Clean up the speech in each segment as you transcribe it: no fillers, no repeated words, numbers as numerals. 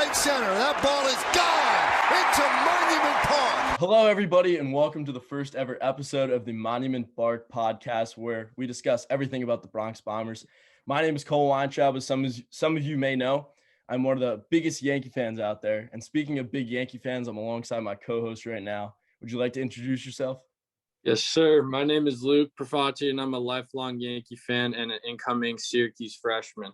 right center. That ball is gone into Monument Park. Hello, everybody, and welcome to the first ever episode of the Monument Park podcast, where we discuss everything about the Bronx Bombers. My name is Cole Weintraub, as some of you may know. I'm one of the biggest Yankee fans out there. And speaking of big Yankee fans, I'm alongside my co-host right now. Would you like to introduce yourself? Yes, sir. My name is Luke Profaci, and I'm a lifelong Yankee fan and an incoming Syracuse freshman.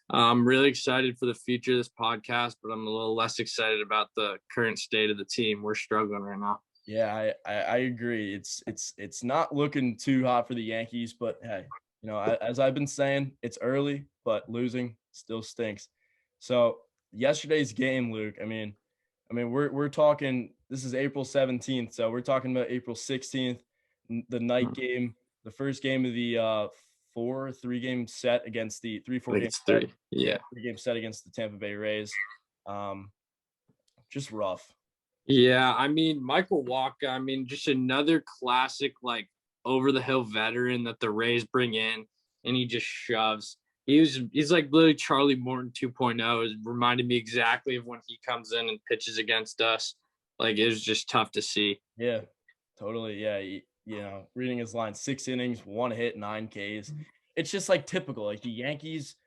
I'm really excited for the future of this podcast, but I'm a little less excited about the current state of the team. We're struggling right now. Yeah, I agree. It's not looking too hot for the Yankees, but hey, as I've been saying, it's early, but losing still stinks. So yesterday's game, Luke, I mean, we're talking, this is April 17th, so we're talking about April 16th, the night game, the first game of the 3-game set against the 3-game set against the Tampa Bay Rays. Just rough. Yeah, Michael Wacha, just another classic, over-the-hill veteran that the Rays bring in, and he just shoves. He's like literally Charlie Morton 2.0. It reminded me exactly of when he comes in and pitches against us. It was just tough to see. Yeah, totally. Yeah, reading his line, 6 innings, 1 hit, 9 Ks. It's just typical. The Yankees,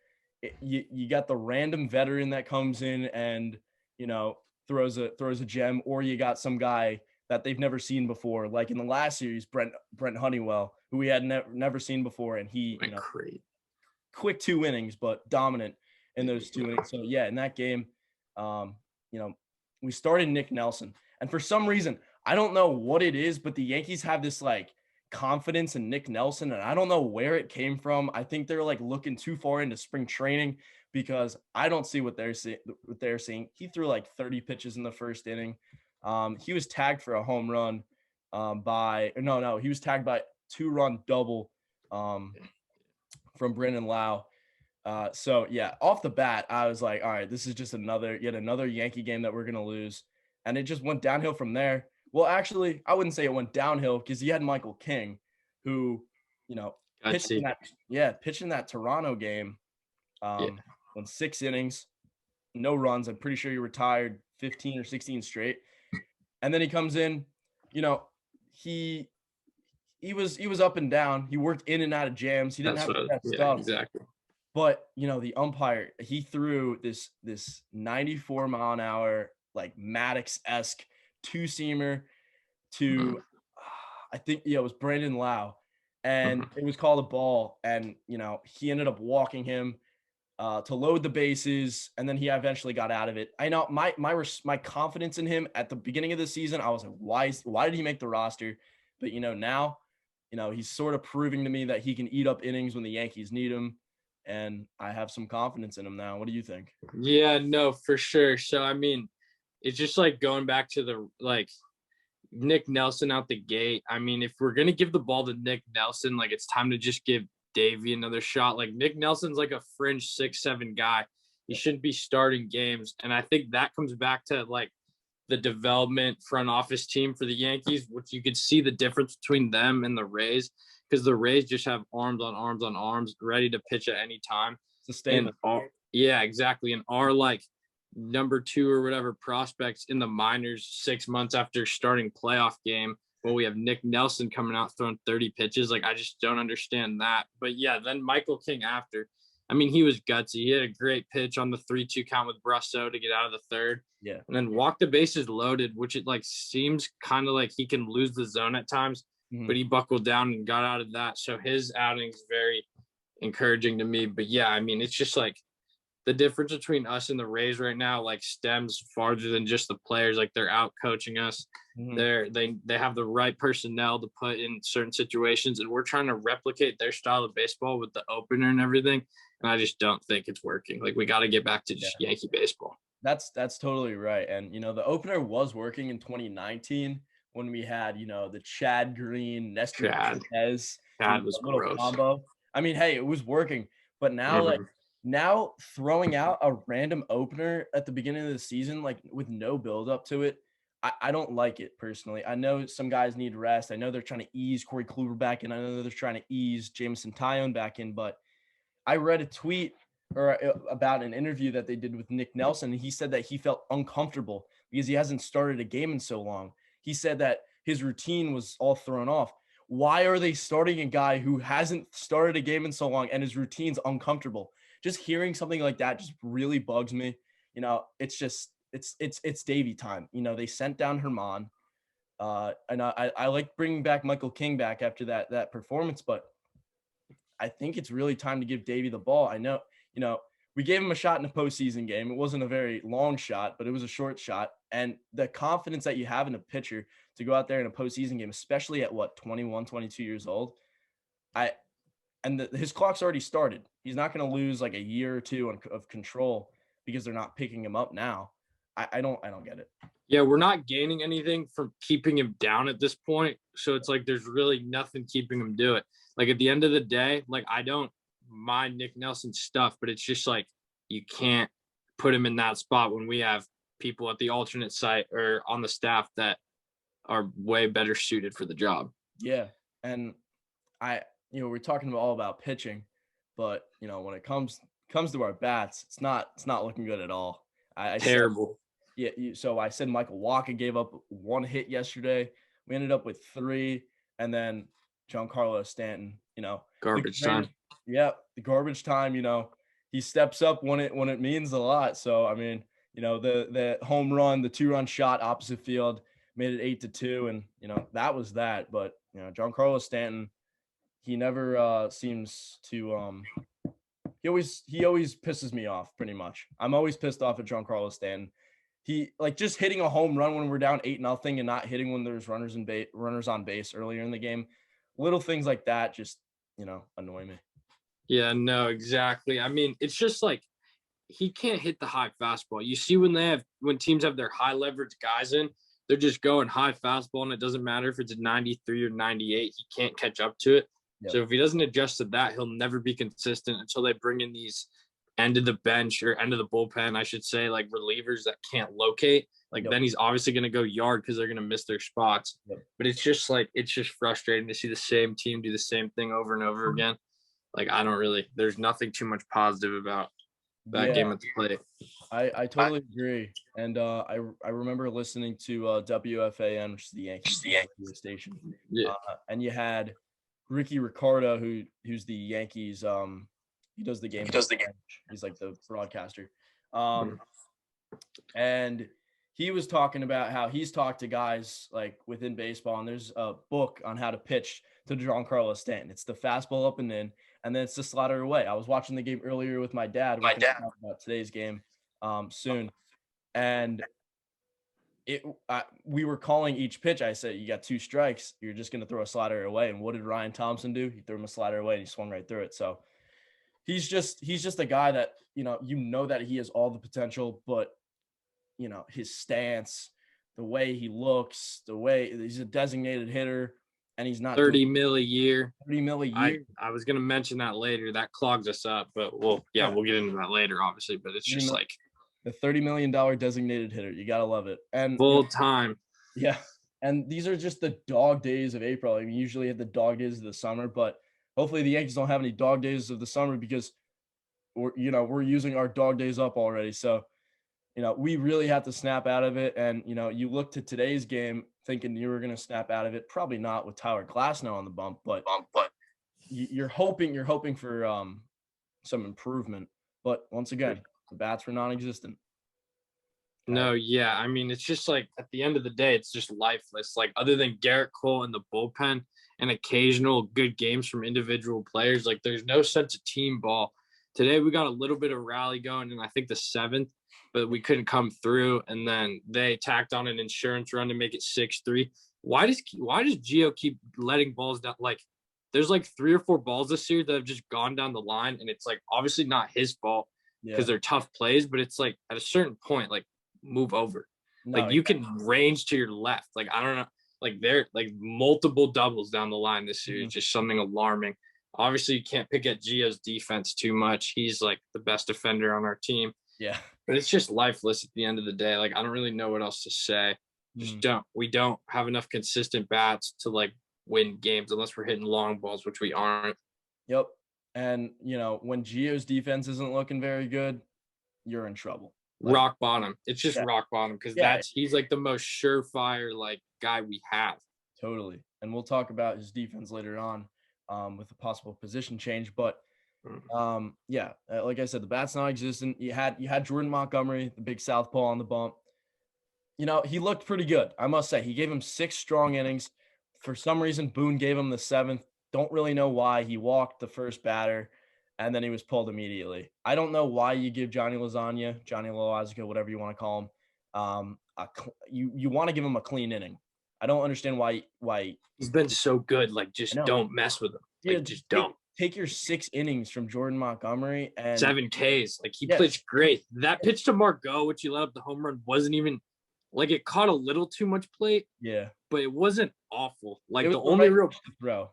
you got the random veteran that comes in and, throws a gem, or you got some guy that they've never seen before. Like in the last series, Brent Honeywell, who we had never seen before, and he quick 2 innings, but dominant in those 2 innings. So yeah, in that game, we started Nick Nelson, and for some reason, I don't know what it is, but the Yankees have this confidence in Nick Nelson, and I don't know where it came from. I think they're looking too far into spring training, because I don't see what they're seeing. He threw 30 pitches in the first inning. He was tagged for a home run he was tagged by 2-run double from Brandon Lau. So yeah, off the bat, I was like, all right, this is just yet another Yankee game that we're going to lose. And it just went downhill from there. Well, actually, I wouldn't say it went downhill, because you had Michael King, who, pitched in that Toronto game, went 6 innings, no runs. I'm pretty sure he retired 15 or 16 straight. And then he comes in, he was up and down. He worked in and out of jams. He didn't have that stuff. Exactly. But, the umpire, he threw this 94 mile an hour, Maddox-esque 2-seamer to, I think, it was Brandon Lau. And it was called a ball. And, he ended up walking him to load the bases. And then he eventually got out of it. I know my confidence in him at the beginning of the season, I was like, why did he make the roster? But, now, he's sort of proving to me that he can eat up innings when the Yankees need him. And I have some confidence in him now. What do you think? Yeah, no, for sure. So, it's just going back to the, Nick Nelson out the gate. If we're going to give the ball to Nick Nelson, it's time to just give Davey another shot. Nick Nelson's a fringe 6'7" guy. He shouldn't be starting games. And I think that comes back to, the development front office team for the Yankees, which you could see the difference between them and the Rays, because the Rays just have arms on arms on arms ready to pitch at any time. Yeah, exactly. And our number 2 or whatever prospects in the minors 6 months after starting playoff game, when we have Nick Nelson coming out throwing 30 pitches, I just don't understand that. But yeah, then Michael King after. He was gutsy. He had a great pitch on the 3-2 count with Brasso to get out of the third. Yeah. And then walked the bases loaded, which it seems kind of he can lose the zone at times, but he buckled down and got out of that. So his outing is very encouraging to me. But yeah, it's just the difference between us and the Rays right now, stems farther than just the players. They're out coaching us. They have the right personnel to put in certain situations, and we're trying to replicate their style of baseball with the opener and everything. And I just don't think it's working. We got to get back to just Yankee baseball. That's totally right. And, the opener was working in 2019 when we had, the Chad Green, Nestor Cortez. Chad was gross. Combo. Hey, it was working. But now, now throwing out a random opener at the beginning of the season, with no build up to it, I don't like it personally. I know some guys need rest. I know they're trying to ease Corey Kluber back in. I know they're trying to ease Jameson Tyone back in, but I read a tweet about an interview that they did with Nick Nelson. And he said that he felt uncomfortable because he hasn't started a game in so long. He said that his routine was all thrown off. Why are they starting a guy who hasn't started a game in so long and his routine's uncomfortable? Just hearing something like that just really bugs me. It's just it's Davey time. They sent down Herman. And I like bringing back Michael King back after that performance, but I think it's really time to give Davey the ball. I know, we gave him a shot in a postseason game. It wasn't a very long shot, but it was a short shot. And the confidence that you have in a pitcher to go out there in a postseason game, especially at 21, 22 years old, his clock's already started. He's not going to lose like a year or two of control because they're not picking him up now. I don't get it. Yeah, we're not gaining anything from keeping him down at this point. So it's like there's really nothing keeping him do it. Like at the end of the day, like I don't mind Nick Nelson's stuff, but it's just like you can't put him in that spot when we have people at the alternate site or on the staff that are way better suited for the job. Yeah. And we're talking all about pitching, but when it comes to our bats, it's not looking good at all. Terrible. So I said Michael Wacha gave up 1 hit yesterday. We ended up with 3, and then Giancarlo Stanton, garbage time. Yeah, the garbage time. He steps up when it means a lot. So I mean, the home run, the 2-run shot opposite field made it 8-2, and that was that. But Giancarlo Stanton, he never seems to he always pisses me off pretty much. I'm always pissed off at Giancarlo Stanton. He just hitting a home run when we're down 8-0 and not hitting when there's runners on base earlier in the game. Little things like that just, annoy me. Yeah, no, exactly. I mean, it's just like he can't hit the high fastball. You see when teams have their high leverage guys in, they're just going high fastball, and it doesn't matter if it's a 93 or 98. He can't catch up to it. Yep. So if he doesn't adjust to that, he'll never be consistent until they bring in these end of the bench or end of the bullpen, I should say, like relievers that can't locate. Like then he's obviously going to go yard because they're going to miss their spots. Yep. But it's just frustrating to see the same team do the same thing over and over again. Like there's nothing too much positive about that game at the plate. I totally agree. And I remember listening to WFAN, which is the Yankees station. Yeah. And you had Ricky Ricardo, who's the Yankees. He does the game. He's like the broadcaster. And he was talking about how he's talked to guys like within baseball, and there's a book on how to pitch to Giancarlo Stanton. It's the fastball up and in, and then it's the slider away. I was watching the game earlier with my dad. We're going to talk about today's game soon. And we were calling each pitch. I said, you got 2 strikes. You're just going to throw a slider away. And what did Ryan Thompson do? He threw him a slider away, and he swung right through it. So he's just a guy that, that he has all the potential, but, his stance, the way he looks, the way he's a designated hitter, and he's not $30 million a year. $30 million a year. I was going to mention that later. That clogs us up, but we'll get into that later, obviously. But it's just like the $30 million designated hitter. You got to love it. And full time. Yeah. And these are just the dog days of April. I mean, usually have the dog days of the summer, but hopefully the Yankees don't have any dog days of the summer because we're using our dog days up already. So, we really have to snap out of it. And, you look to today's game thinking you were going to snap out of it. Probably not with Tyler Glasnow on the bump, but you're hoping for some improvement. But once again, the bats were non-existent. No, yeah. I mean, it's just like at the end of the day, it's just lifeless. Like other than Garrett Cole in the bullpen and occasional good games from individual players, like there's no sense of team ball. Today we got a little bit of rally going in, I think the 7th, but we couldn't come through. And then they tacked on an insurance run to make it 6-3. Why does Gio keep letting balls down? Like there's like 3 or 4 balls this year that have just gone down the line, and it's like obviously not his fault because they're tough plays, but it's like at a certain point, like move over. Like you can range to your left. Like I don't know. Like they're like multiple doubles down the line this year. Just something alarming. Obviously, you can't pick at Gio's defense too much. He's like the best defender on our team. Yeah. But it's just lifeless at the end of the day. Like I don't really know what else to say. We don't have enough consistent bats to like win games unless we're hitting long balls, which we aren't. Yep. And, when Gio's defense isn't looking very good, you're in trouble. Rock bottom. It's just Yeah. rock bottom because he's like the most surefire like guy we have. Totally. And we'll talk about his defense later on with a possible position change. But like I said, the bat's non-existent. You had Jordan Montgomery, the big southpaw on the bump. He looked pretty good, I must say. He gave him 6 strong innings. For some reason, Boone gave him the 7th. Don't really know why. He walked the first batter, and then he was pulled immediately. I don't know why you give Johnny Loizaga, whatever you want to call him, you want to give him a clean inning. I don't understand why he's been so good. Like, just don't mess with him. Like, just don't. Take your 6 innings from Jordan Montgomery and 7 Ks. Like, he pitched great. That pitch to Margot, which he let up the home run, wasn't even like, it caught a little too much plate. Yeah, but it wasn't awful. Like, the only real throw.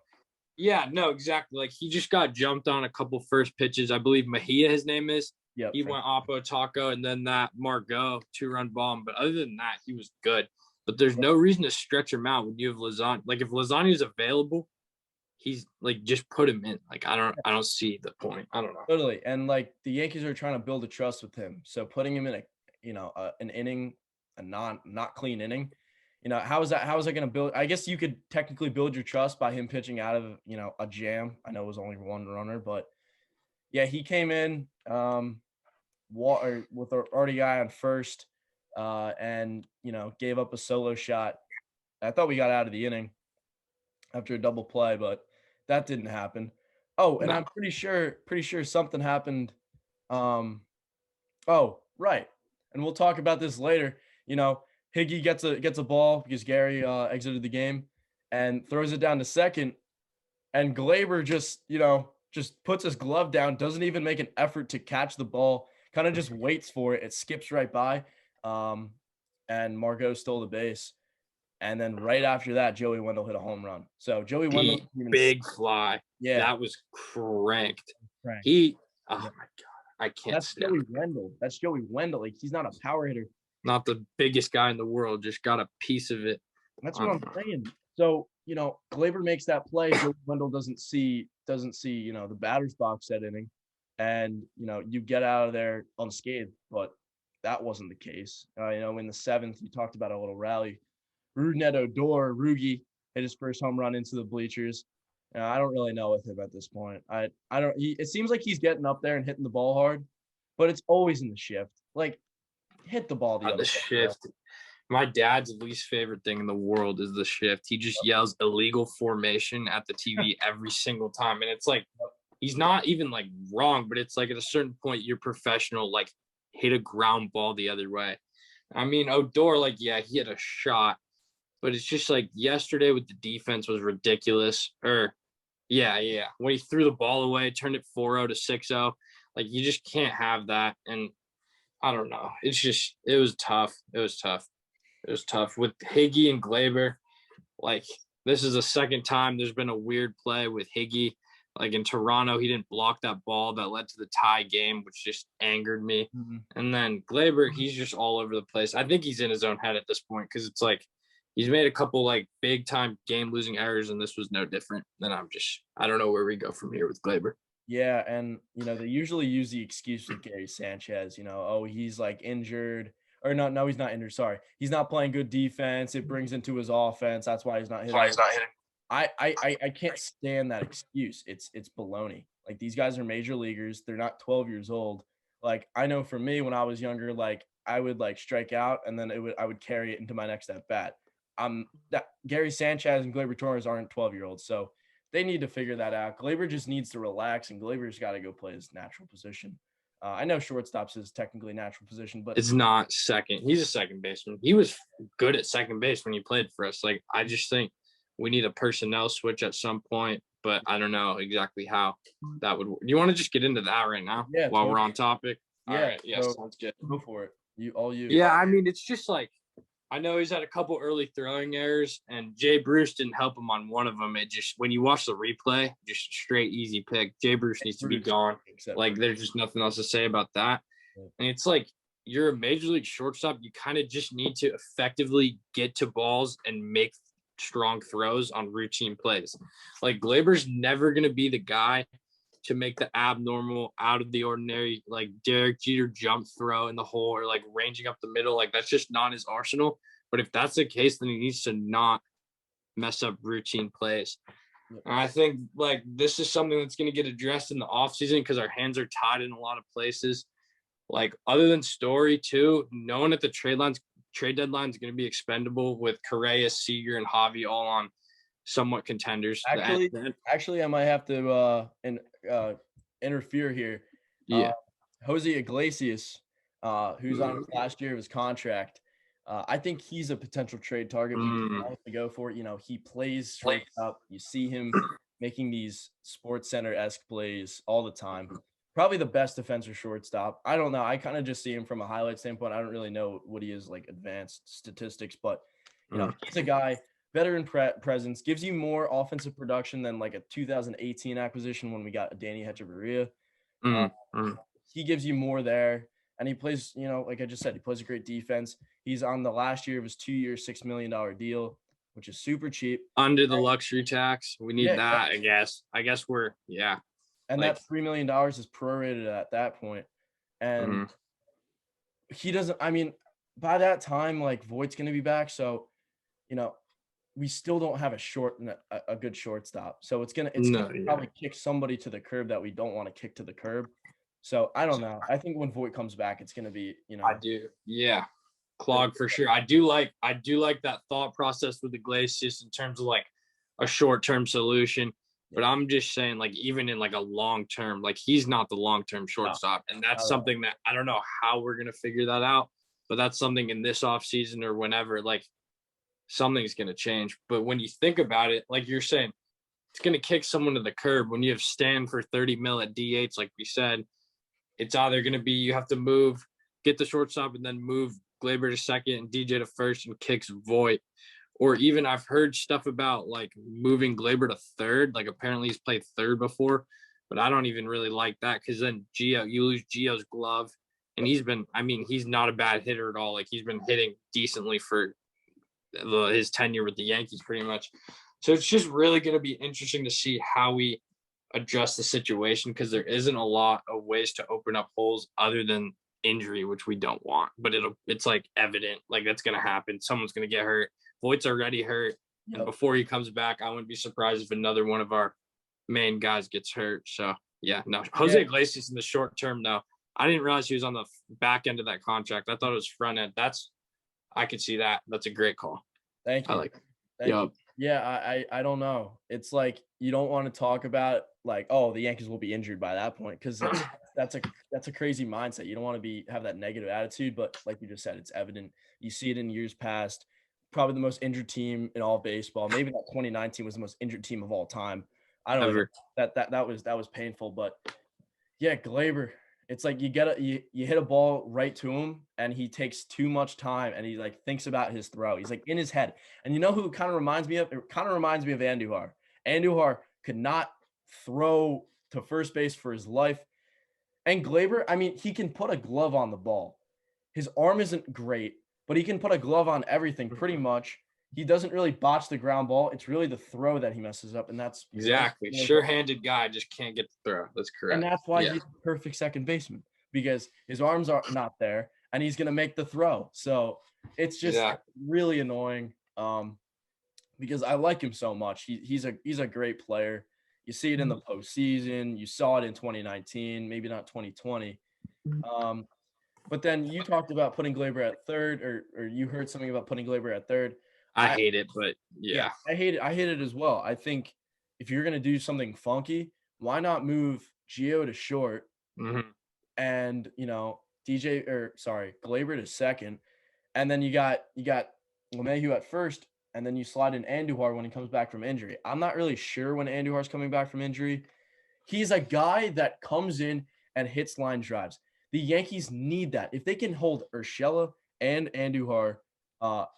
Yeah, no, exactly. Like, he just got jumped on a couple first pitches. I believe Mejia, his name is. Yeah, he went Oppo Taco, and then that Margot 2-run bomb. But other than that, he was good. But there's no reason to stretch him out when you have Lasagna. Like, if Lasagna is available, he's like, just put him in. Like, I don't see the point. I don't know. Totally. And like, the Yankees are trying to build a trust with him. So putting him in an inning, a not clean inning, how is that going to build? I guess you could technically build your trust by him pitching out of, a jam. I know it was only 1 runner, but yeah, he came in with our RBI on first and, gave up a solo shot. I thought we got out of the inning after a double play, but that didn't happen. Oh, and I'm pretty sure something happened. Oh, right. And we'll talk about this later. Higgy gets a ball because Gary exited the game and throws it down to second. And Glaber just puts his glove down, doesn't even make an effort to catch the ball, kind of just waits for it. It skips right by. And Margot stole the base. And then right after that, Joey Wendell hit a home run. So Joey Wendell, big fly. Yeah, that was cranked. My God, I can't. That's Joey Wendell. That's Joey Wendell. Like, he's not a power hitter. Not the biggest guy in the world. Just got a piece of it. That's what I'm saying. So Glaber makes that play. Joey Wendell doesn't see the batter's box that inning, and you get out of there unscathed. But that wasn't the case. In the 7th, you talked about a little rally. Rugi hit his first home run into the bleachers. I don't really know with him at this point. I don't. It seems like he's getting up there and hitting the ball hard, but it's always in the shift. Like, hit the ball the other shift. My dad's least favorite thing in the world is the shift. He just yells illegal formation at the TV every single time, and it's like, he's not even like wrong, but it's like at a certain point you're professional. Like, hit a ground ball the other way. I mean, Odor, like, yeah, he had a shot. But it's just like yesterday with the defense was ridiculous. When he threw the ball away, turned it 4-0 to 6-0. Like, you just can't have that. And I don't know. It was tough. It was tough with Higgy and Glaber. Like, this is the second time there's been a weird play with Higgy. Like, in Toronto, he didn't block that ball that led to the tie game, which just angered me. Mm-hmm. And then Glaber, he's just all over the place. I think he's in his own head at this point because it's like, he's made a couple like big time game losing errors, and this was no different. And I don't know where we go from here with Glaber. Yeah, and they usually use the excuse with Gary Sanchez. He's like injured, or no, he's not injured. Sorry, he's not playing good defense. It brings into his offense. That's why he's not hitting. I can't stand that excuse. It's baloney. Like, these guys are major leaguers. They're not 12 years old. Like, I know for me when I was younger, like, I would like strike out and then I would carry it into my next at bat. That Gary Sanchez and Glaber Torres aren't 12-year-olds, so they need to figure that out. Glaber just needs to relax, and Glaber's got to go play his natural position. I know shortstop's his technically natural position, but it's not second. He's a second baseman. He was good at second base when he played for us. Like, I just think we need a personnel switch at some point, but I don't know exactly how that would work. Do you want to just get into that right now? Yeah, while we're on topic? Yeah, all right. Yeah, sounds good. Go for it. You. Yeah, I mean, it's just like, I know he's had a couple early throwing errors, and Jay Bruce didn't help him on one of them. It just, when you watch the replay, just straight easy pick. Jay Bruce needs to be gone. Like, there's just nothing else to say about that. Yeah. And it's like, you're a major league shortstop. You kind of just need to effectively get to balls and make strong throws on routine plays. Like, Glaber's never going to be the guy to make the abnormal, out of the ordinary, like Derek Jeter jump throw in the hole or like ranging up the middle. Like that's just not his arsenal. But if that's the case, then he needs to not mess up routine plays. And I think like this is something that's going to get addressed in the offseason because our hands are tied in a lot of places. Like other than Story too, no one at the trade deadline is going to be expendable with Correa, Seager, and Javi all on somewhat contenders. Actually, I might have to interfere here. Jose Iglesias, who's on his last year of his contract, I think he's a potential trade target we can also go for. You know, he plays shortstop. You see him making these Sports Center-esque plays all the time. Probably the best defensive shortstop. I don't know. I kind of just see him from a highlight standpoint. I don't really know what he is like advanced statistics, but you know, he's a guy, veteran presence, gives you more offensive production than like a 2018 acquisition when we got Danny Hechavarria. He gives you more there, and he plays, you know, like I just said, he plays a great defense. He's on the last year of his 2-year, $6 million deal, which is super cheap. Under the luxury tax. We need that, I guess. And like, that $3 million is prorated at that point. And he doesn't, I mean, by that time, like Voigt's going to be back. So, you know, we still don't have a good shortstop. So it's gonna probably kick somebody to the curb that we don't want to kick to the curb. So I don't know. I think when Voigt comes back, it's gonna be, you know. I do. Yeah. Clog for sure. I do like that thought process with Iglesias in terms of like a short-term solution. But I'm just saying, like, even in like a long-term, like he's not the long-term shortstop. And that's something that I don't know how we're gonna figure that out. But that's something in this offseason or whenever, like something's gonna change. But when you think about it, like you're saying, it's gonna kick someone to the curb when you have Stan for 30 mil at DH, like we said. It's either gonna be you have to get the shortstop and then move Glaber to second and DJ to first and kicks Voigt. Or even I've heard stuff about like moving Glaber to third. Like apparently he's played third before, but I don't even really like that because then you lose Gio's glove. And he's not a bad hitter at all. Like he's been hitting decently for his tenure with the Yankees pretty much. So it's just really going to be interesting to see how we adjust the situation because there isn't a lot of ways to open up holes other than injury, which we don't want. But it's like evident, like that's going to happen. Someone's going to get hurt. Voigt's already hurt. And before he comes back, I wouldn't be surprised if another one of our main guys gets hurt. So, Jose Iglesias in the short term, though. I didn't realize he was on the back end of that contract. I thought it was front end. I could see that. That's a great call. Thank you. I like it. Thank you. Yeah, I don't know. It's like you don't want to talk about like, oh, the Yankees will be injured by that point because that's a crazy mindset. You don't want to have that negative attitude, but like you just said, it's evident. You see it in years past. Probably the most injured team in all baseball. Maybe that 2019 was the most injured team of all time. I don't know. That was painful, but yeah, Glaber. It's like you hit a ball right to him and he takes too much time and he like thinks about his throw. He's like in his head. And you know who it kind of reminds me of? It kind of reminds me of Andujar. Andujar could not throw to first base for his life. And Glaber, I mean, he can put a glove on the ball. His arm isn't great, but he can put a glove on everything pretty much. He doesn't really botch the ground ball. It's really the throw that he messes up, and that's exactly sure-handed guy just can't get the throw. That's correct, and that's why he's the perfect second baseman because his arms are not there, and he's gonna make the throw. So it's just really annoying because I like him so much. He's a great player. You see it in the postseason. You saw it in 2019, maybe not 2020. But then you talked about putting Glaber at third, or you heard something about putting Glaber at third. I hate it, but yeah. I hate it as well. I think if you're gonna do something funky, why not move Gio to short and Glaber to second, and then you got LeMahieu at first, and then you slide in Andujar when he comes back from injury. I'm not really sure when Andujar's coming back from injury. He's a guy that comes in and hits line drives. The Yankees need that. If they can hold Urshela and Andujar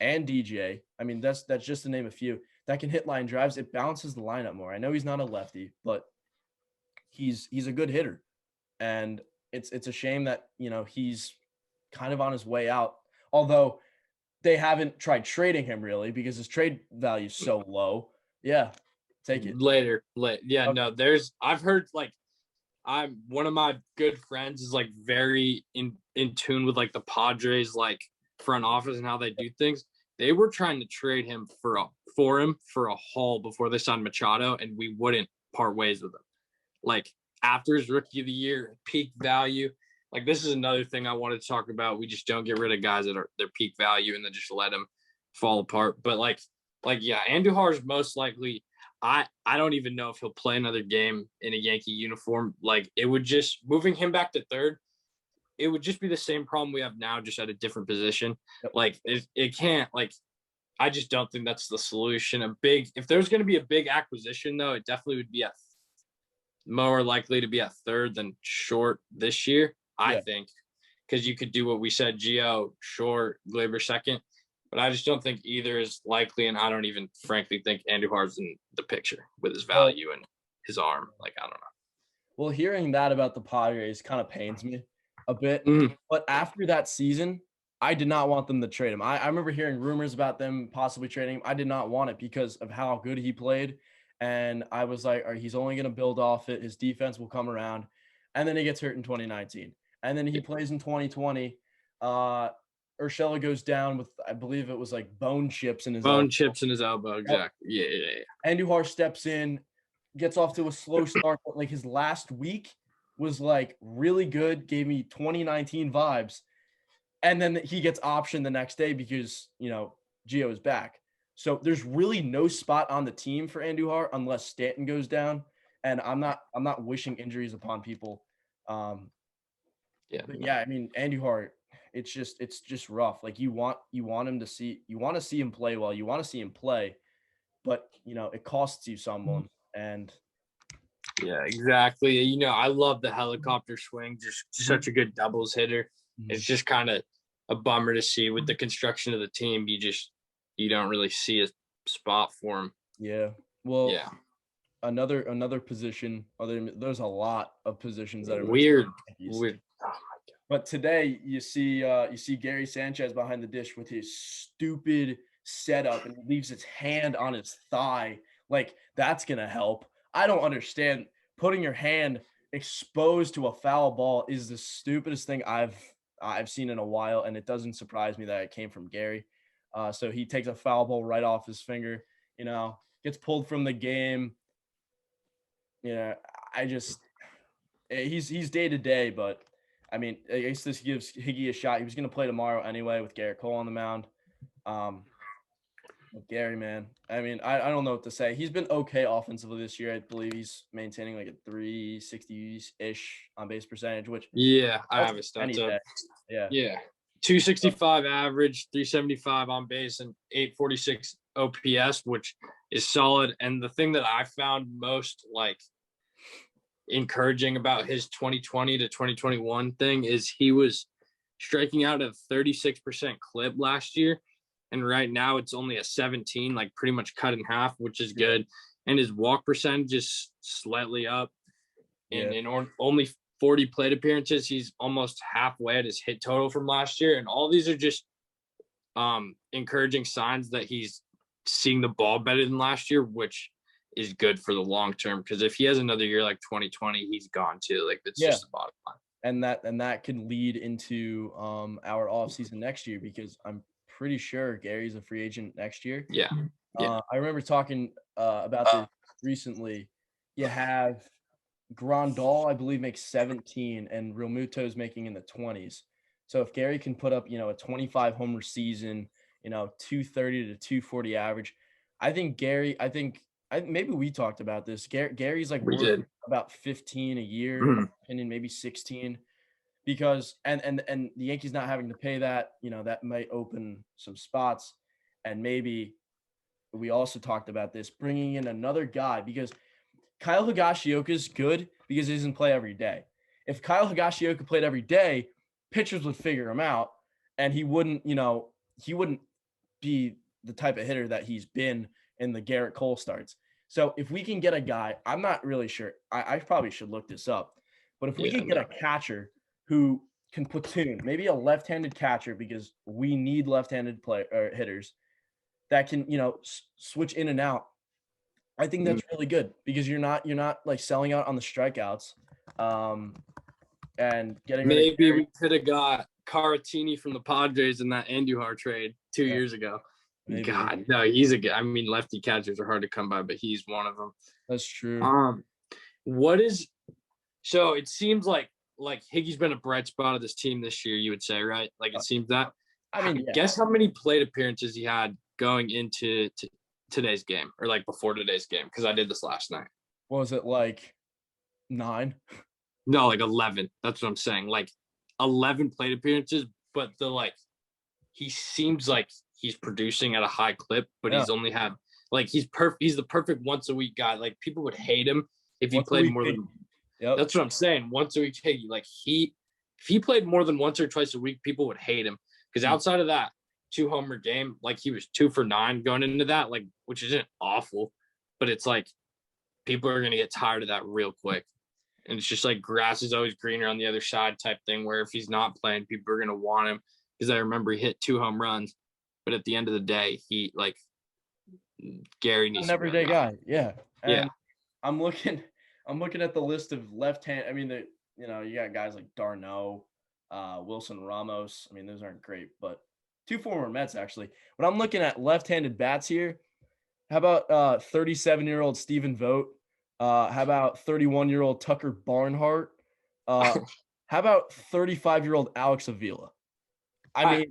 and DJ, I mean, that's just to name a few, that can hit line drives, it balances the lineup more. I know he's not a lefty, but he's a good hitter. And it's a shame that, he's kind of on his way out. Although they haven't tried trading him really because his trade value is so low. Yeah, take it. Later. Yeah, okay. No, I've heard like one of my good friends is like very in tune with like the Padres like front office and how they do things. They were trying to trade him for a haul before they signed Machado, and we wouldn't part ways with him. Like after his rookie of the year, peak value. Like this is another thing I wanted to talk about. We just don't get rid of guys that are their peak value and then just let them fall apart. But like yeah, Andujar is most likely. I don't even know if he'll play another game in a Yankee uniform. Like it would just moving him back to third. It would just be the same problem we have now, just at a different position. Like it can't. Like I just don't think that's the solution. If there's going to be a big acquisition, though, it definitely would be more likely to be at third than short this year. I think, because you could do what we said: Gio short, Glaber second. But I just don't think either is likely, and I don't even frankly think Andujar's in the picture with his value and his arm. Like I don't know. Well, hearing that about the Padres kind of pains me a bit. Mhm. But after that season, I did not want them to trade him. I remember hearing rumors about them possibly trading him. I did not want it because of how good he played. And I was like, all right, he's only going to build off it. His defense will come around. And then he gets hurt in 2019. And then he plays in 2020. Urshela goes down with, I believe it was like bone chips in his elbow. Exactly. Yeah. Andujar steps in, gets off to a slow start, but like his last week was like really good, gave me 2019 vibes. And then he gets optioned the next day because, Gio is back. So there's really no spot on the team for Andujar unless Stanton goes down. And I'm not wishing injuries upon people. But yeah, I mean, Andujar, it's just rough. Like you want to see him play well. You want to see him play, but it costs you someone. And yeah, exactly. I love the helicopter swing. Just such a good doubles hitter. It's just kind of a bummer to see with the construction of the team. You don't really see a spot for him. Yeah. Well, yeah. Another position. There's a lot of positions that are weird. Oh my God. But today you see Gary Sanchez behind the dish with his stupid setup, and he leaves his hand on his thigh. Like that's gonna help. I don't understand. Putting your hand exposed to a foul ball is the stupidest thing I've seen in a while, and it doesn't surprise me that it came from Gary. So he takes a foul ball right off his finger. Gets pulled from the game. He's day to day, but I mean, I guess this gives Higgy a shot. He was going to play tomorrow anyway with Garrett Cole on the mound. Gary, man, I mean, I don't know what to say. He's been okay offensively this year. I believe he's maintaining like a 360-ish on base percentage, which I have his stats up. Yeah. 265 average, 375 on base, and 846 OPS, which is solid. And the thing that I found most like encouraging about his 2020 to 2021 thing is he was striking out at a 36% clip last year, and right now it's only a 17, like pretty much cut in half, which is good. And his walk percentage is slightly up. And in only 40 plate appearances, he's almost halfway at his hit total from last year. And all these are just encouraging signs that he's seeing the ball better than last year, which is good for the long term. Because if he has another year like 2020, he's gone too. Like that's just the bottom line. And that can lead into our offseason next year, because I'm pretty sure Gary's a free agent next year. I remember talking about this recently. You have Grandal, I believe, makes 17, and Realmuto's making in the 20s. So if Gary can put up, a 25 homer season, 230 to 240 average, I think maybe we talked about this. Gary's like worth about 15 a year, in my opinion, maybe 16, because and the Yankees not having to pay that, that might open some spots. And maybe we also talked about this, bringing in another guy, because Kyle Higashioka is good because he doesn't play every day. If Kyle Higashioka played every day, pitchers would figure him out, and he wouldn't be the type of hitter that he's been in the Garrett Cole starts. So if we can get a guy, I'm not really sure. I probably should look this up. But if we can get a catcher who can platoon, maybe a left-handed catcher, because we need left-handed hitters that can, switch in and out. I think that's really good, because you're not like selling out on the strikeouts. And getting rid of Maybe Gary, we could have got Caratini from the Padres in that Andujar trade 2 years ago. maybe. God, no, he's a good. I mean, lefty catchers are hard to come by, but he's one of them. That's true. What is so? It seems like Higgy's been a bright spot of this team this year. You would say, right? Like it seems that. I mean, yeah. Guess how many plate appearances he had going into today's game, or like before today's game? Because I did this last night. What was it, like 9? No, like 11. That's what I'm saying. Like 11 plate appearances, but he seems like he's producing at a high clip, but he's only had he's the perfect once a week guy. Like people would hate him if he played more than. Yep. That's what I'm saying. Once a week, if he played more than once or twice a week, people would hate him because outside of that 2-homer game, like he was 2 for 9 going into that, like which isn't awful, but it's like people are gonna get tired of that real quick. And it's just like grass is always greener on the other side type thing where if he's not playing, people are going to want him because I remember he hit 2 home runs. But at the end of the day, Gary needs an everyday guy. Yeah. And yeah. I'm looking at the list of left-hand. I mean, you got guys like Darno, Wilson Ramos. I mean, those aren't great, but 2 former Mets actually. But I'm looking at left-handed bats here. How about 37-year-old Stephen Vogt? How about 31-year-old Tucker Barnhart? How about 35-year-old Alex Avila? I'm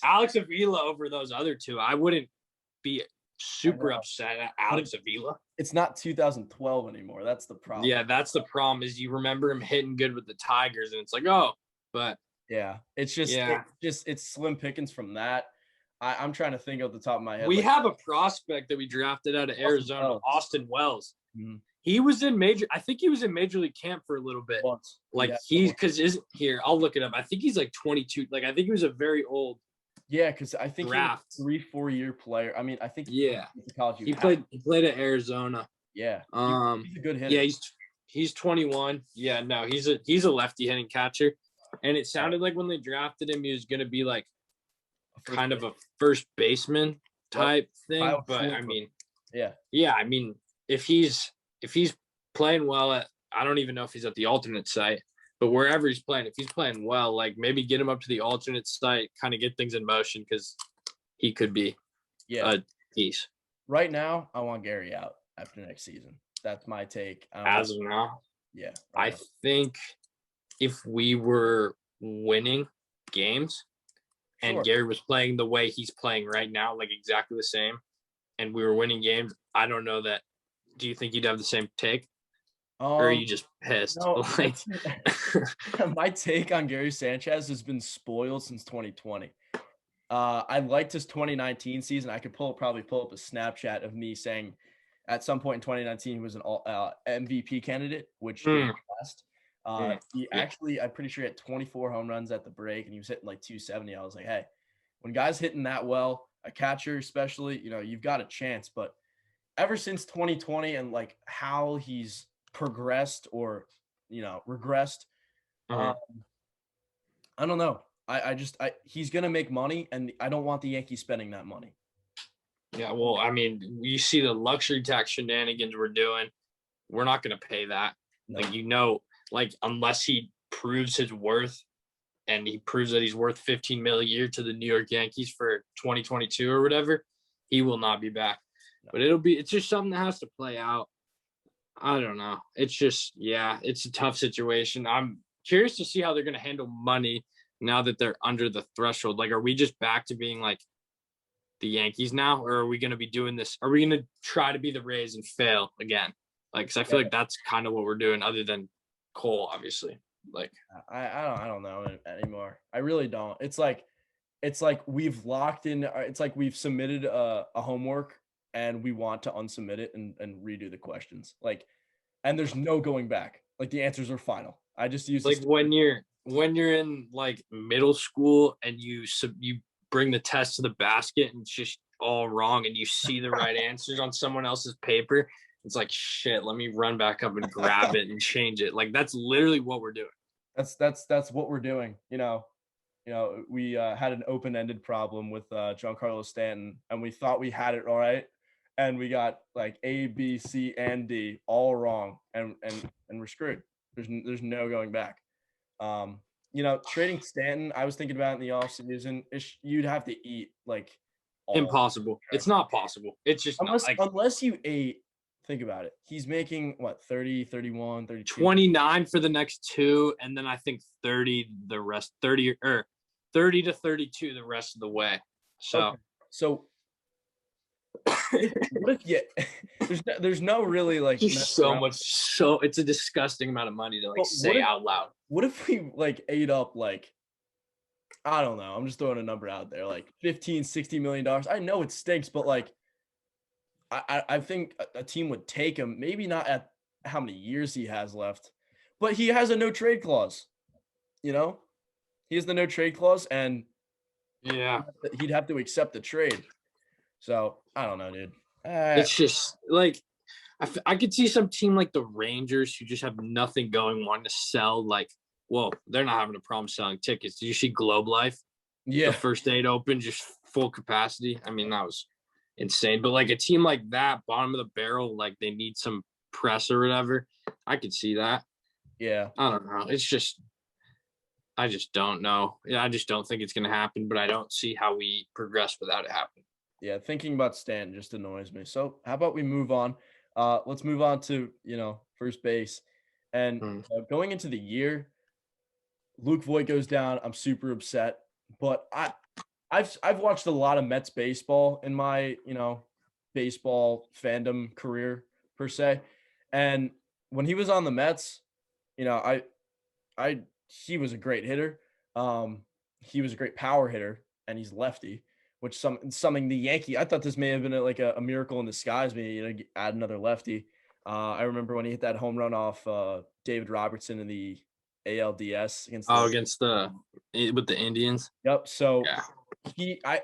Alex Avila over those other 2. I wouldn't be super upset at Alex Avila. It's not 2012 anymore. That's the problem. Yeah, that's the problem is you remember him hitting good with the Tigers, and it's like, but yeah, it's slim pickings from that. I'm trying to think off the top of my head. We have a prospect that we drafted out of Arizona, Austin Wells. Mm-hmm. He was in I think he was in Major League Camp for a little bit. Once. I'll look it up. I think he's like 22. Like, I think he was a very old. Yeah, because I think draft. He was a 3-4 year player. I mean, I think he played at Arizona. Yeah. He's a good hitter. Yeah, he's 21. Yeah, no, he's a lefty hitting catcher. And it sounded like when they drafted him, he was gonna be like kind of a first baseman type thing. But I mean, yeah, I mean, if he's playing well I don't even know if he's at the alternate site, but wherever he's playing, if he's playing well, like maybe get him up to the alternate site, kind of get things in motion because he could be a piece. Right now, I want Gary out after next season. That's my take. As of now, yeah. I think if we were winning games and Gary was playing the way he's playing right now, like exactly the same, and we were winning games, I don't know that. Do you think you'd have the same take? Or are you just pissed? No, my take on Gary Sanchez has been spoiled since 2020. I liked his 2019 season. I could probably pull up a Snapchat of me saying at some point in 2019 he was an MVP candidate, which he passed. He actually, I'm pretty sure he had 24 home runs at the break, and he was hitting like 270. I was like, hey, when guys hitting that well, a catcher especially, you've got a chance. But ever since 2020 and like how he's progressed or regressed, I don't know. He's gonna make money, and I don't want the Yankees spending that money. Yeah, well, I mean, you see the luxury tax shenanigans we're doing. We're not gonna pay that. No. Unless he proves his worth, and he proves that he's worth $15 million a year to the New York Yankees for 2022 or whatever, he will not be back. No. But it's just something that has to play out. I don't know. It's just, it's a tough situation. I'm curious to see how they're going to handle money now that they're under the threshold. Like, are we just back to being like the Yankees now, or are we going to be doing this? Are we going to try to be the Rays and fail again? Like, cause I feel like that's kind of what we're doing other than Cole, obviously. Like, I don't know anymore. I really don't. It's like we've locked in. It's like we've submitted a homework and we want to unsubmit it and redo the questions. Like, and there's no going back. Like, the answers are final. I just use like when you're in like middle school and you bring the test to the basket and it's just all wrong and you see the right answers on someone else's paper. It's like, shit, let me run back up and grab it and change it. Like, that's literally what we're doing. That's what we're doing. We had an open-ended problem with Giancarlo Stanton, and we thought we had it all right, and we got like A, B, C, and D all wrong, and we're screwed. There's no going back. You know, trading Stanton, I was thinking about it in the offseason. You'd have to eat like Impossible. It's not possible. It's just not like unless you ate. Think about it. He's making what 30, 31, 32. 29 for the next 2, and then I think 30 the rest 30 or 30 to 32 the rest of the way. So okay. So what if there's no really like just so much, so it's a disgusting amount of money to like say out loud. What if we like ate up like, I don't know, I'm just throwing a number out there, like 15-60 million dollars. I know it stinks, but like I think a team would take him, maybe not at how many years he has left, but he has a no trade clause. You know, he has the no trade clause, and yeah, he'd have to accept the trade. So I don't know, dude. It's just like I could see some team like the Rangers who just have nothing going, wanting to sell. Like, well, they're not having a problem selling tickets. Did you see Globe Life? Yeah, the first day it opened, just full capacity. I mean, that was insane. But like a team like that, bottom of the barrel, like they need some press or whatever. I could see that. Yeah. I don't know. It's just, I just don't know. Yeah, I just don't think it's going to happen, but I don't see how we progress without it happening. Yeah, thinking about Stanton just annoys me. So how about we move on? Let's move on to, first base. And going into the year, Luke Voigt goes down. I'm super upset. But I've watched a lot of Mets baseball in my, baseball fandom career per se. And when he was on the Mets, he was a great hitter. He was a great power hitter, and he's lefty, which something the Yankee. I thought this may have been a miracle in disguise. Maybe add another lefty. I remember when he hit that home run off David Robertson in the ALDS against with the Indians. Yep. So yeah.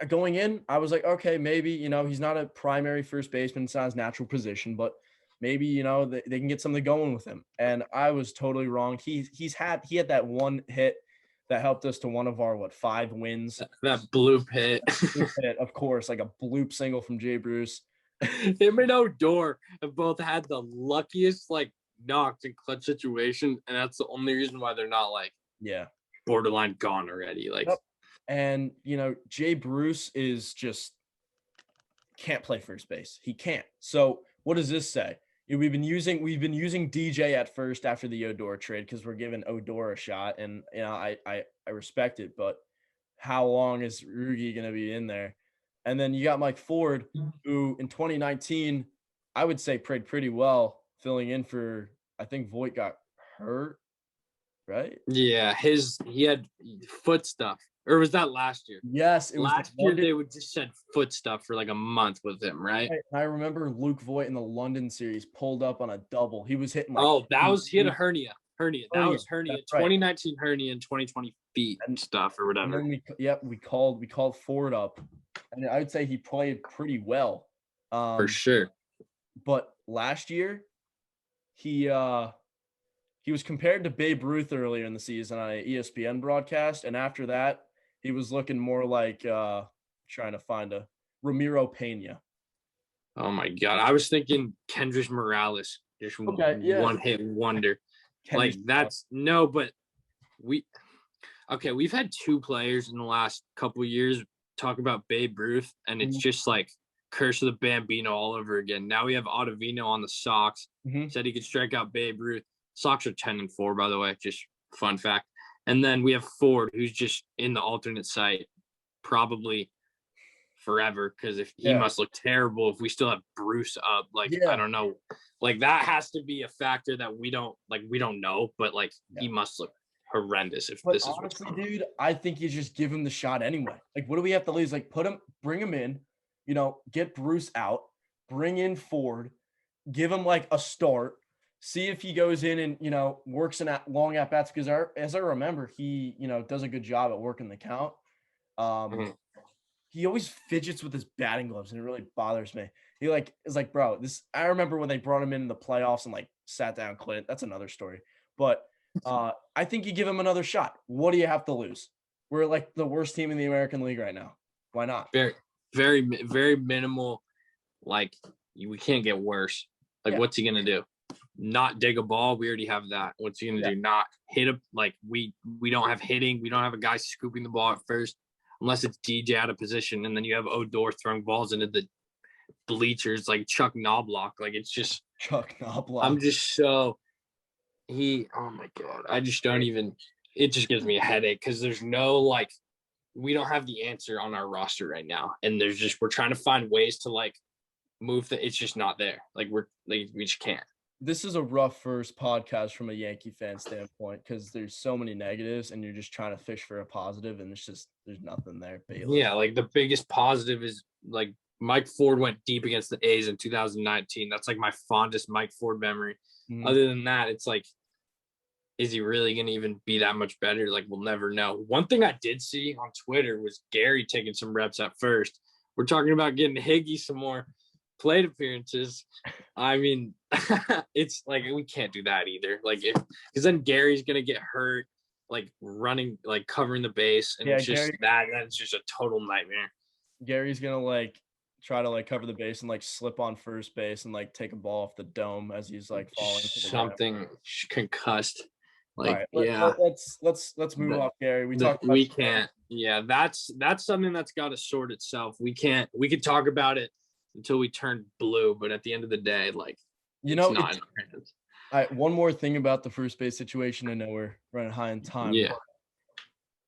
Going in, I was like, okay, maybe he's not a primary first baseman. It's not his natural position, but maybe they can get something going with him. And I was totally wrong. He had that one hit that helped us to one of our 5 wins. That bloop hit. Of course, like a bloop single from Jay Bruce. Him and Odor have both had the luckiest knocked in clutch situation, and that's the only reason why they're not borderline gone already. Yep. And Jay Bruce is just can't play first base. He can't. So what does this say? We've been using DJ at first after the Odor trade because we're giving Odor a shot, and I respect it, but how long is Rugi going to be in there? And then you got Mike Ford, who in 2019 I would say played pretty well, filling in for, I think Voigt got hurt, right? Yeah, he had foot stuff. Or was that last year? Yes, it was last year. They would just said foot stuff for a month with him, right? I remember Luke Voigt in the London series pulled up on a double. He was hitting he had a hernia. That was hernia. Right. 2019 hernia and 2020 feet and stuff or whatever. And then we called Ford up, and I would say he played pretty well. For sure. But last year, he was compared to Babe Ruth earlier in the season on an ESPN broadcast, and after that, he was looking more like trying to find a Ramiro Pena. Oh my God! I was thinking Kendrys Morales, just one hit wonder. We've had 2 players in the last couple of years talk about Babe Ruth, and it's just Curse of the Bambino all over again. Now we have Ottavino on the Sox. Said he could strike out Babe Ruth. Sox are 10-4, by the way. Just fun fact. And then we have Ford, who's just in the alternate site, probably forever, because he must look terrible if we still have Bruce up. I don't know. That has to be a factor that we don't know, but he must look horrendous if this is honestly, dude. I think you just give him the shot anyway. What do we have to lose? Bring him in, get Bruce out, bring in Ford, give him a start. See if he goes in and, works in long at-bats, because as I remember, he, does a good job at working the count. He always fidgets with his batting gloves, and it really bothers me. He is bro, this, I remember when they brought him in the playoffs and sat down Clint. That's another story. But I think you give him another shot. What do you have to lose? We're the worst team in the American League right now. Why not? Very, very, very minimal. We can't get worse. What's he going to do? not dig a ball. We already have that. What's he gonna do? Not hit a like we don't have hitting. We don't have a guy scooping the ball at first, unless it's DJ out of position, and then you have Odor throwing balls into the bleachers like Chuck Knobloch. Like it's just Chuck Knobloch. I'm just so oh my God. I just don't even it just gives me a headache because there's no like we don't have the answer on our roster right now. And we're trying to find ways to like move it's just not there. Like we just can't. This is a rough first podcast from a Yankee fan standpoint because there's so many negatives and you're just trying to fish for a positive and there's nothing there. Yeah, like the biggest positive is like Mike Ford went deep against the A's in 2019. That's like my fondest Mike Ford memory. Mm-hmm. Other than that, it's like, is he really going to even be that much better? Like, we'll never know. One thing I did see on Twitter was Gary taking some reps at first. We're talking about getting Higgy some more plate appearances. I mean, it's like we can't do that either. Like, because then Gary's gonna get hurt, like running, like covering the base, and it's just that's just a total nightmare. Gary's gonna like try to like cover the base and like slip on first base and like take a ball off the dome as he's like falling. Something concussed. Like, right, let's move off Gary. We can't. Yeah, that's something that's got to sort itself. We could talk about it until we turn blue, but at the end of the day, like, it's not in our hands. All right, one more thing about the first base situation. I know we're running high on time. Yeah.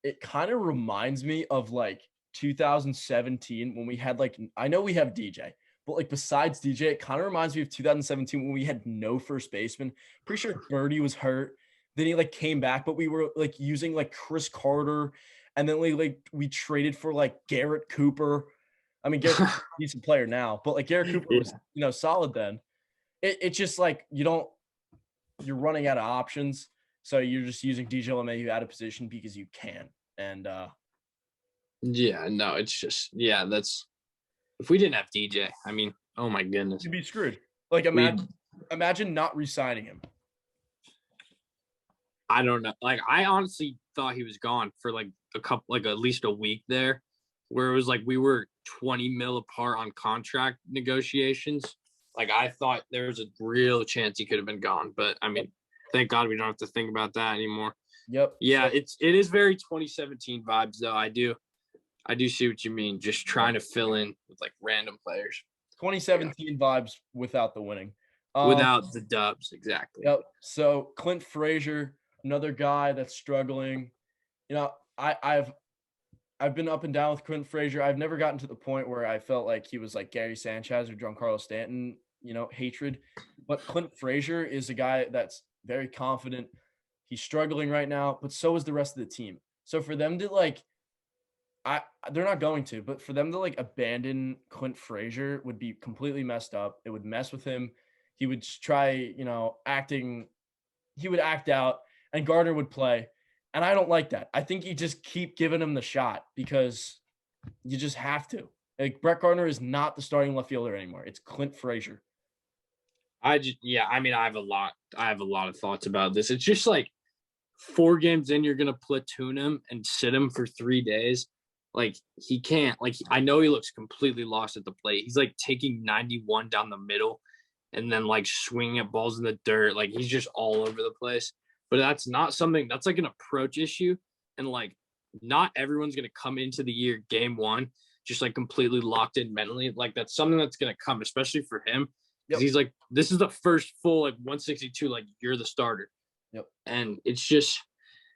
It kind of reminds me of like 2017 when we had like, I know we have DJ, but like besides DJ, it kind of reminds me of 2017 when we had no first baseman. Pretty sure Birdie was hurt. Then he like came back, but we were like using like Chris Carter, and then like we traded for like Garrett Cooper. I mean, Garrett's a decent player now, but like Garrett Cooper was, solid then. It's just like you're running out of options, so you're just using DJ LeMahieu out of position because you can. And it's just that's if we didn't have DJ, I mean, oh my goodness, you'd be screwed. Like imagine not re-signing him. I don't know. Like, I honestly thought he was gone for like at least a week there, where it was like we were 20 mil apart on contract negotiations. Like, I thought there was a real chance he could have been gone, but I mean, thank God we don't have to think about that anymore. Yep. Yeah, it is very 2017 vibes though. I do see what you mean. Just trying to fill in with like random players. 2017 vibes without the winning. Without the dubs, exactly. Yep. So Clint Frazier, another guy that's struggling. I've been up and down with Clint Frazier. I've never gotten to the point where I felt like he was like Gary Sanchez or Giancarlo Stanton, hatred. But Clint Frazier is a guy that's very confident. He's struggling right now, but so is the rest of the team. So for them to they're not going to, but for them to like abandon Clint Frazier would be completely messed up. It would mess with him. He would try, he would act out and Gardner would play. And I don't like that. I think you just keep giving him the shot because you just have to. Like, Brett Gardner is not the starting left fielder anymore. It's Clint Frazier. I have a lot of thoughts about this. It's just like 4 games in, you're going to platoon him and sit him for 3 days. Like, he can't. Like, I know he looks completely lost at the plate. He's like taking 91 down the middle and then like swinging at balls in the dirt. Like, he's just all over the place. But that's not something that's like an approach issue. And like, not everyone's going to come into the year game 1 just like completely locked in mentally. Like, that's something that's going to come, especially for him. Yep. He's like, this is the first full like 162, like you're the starter. Yep. And it's just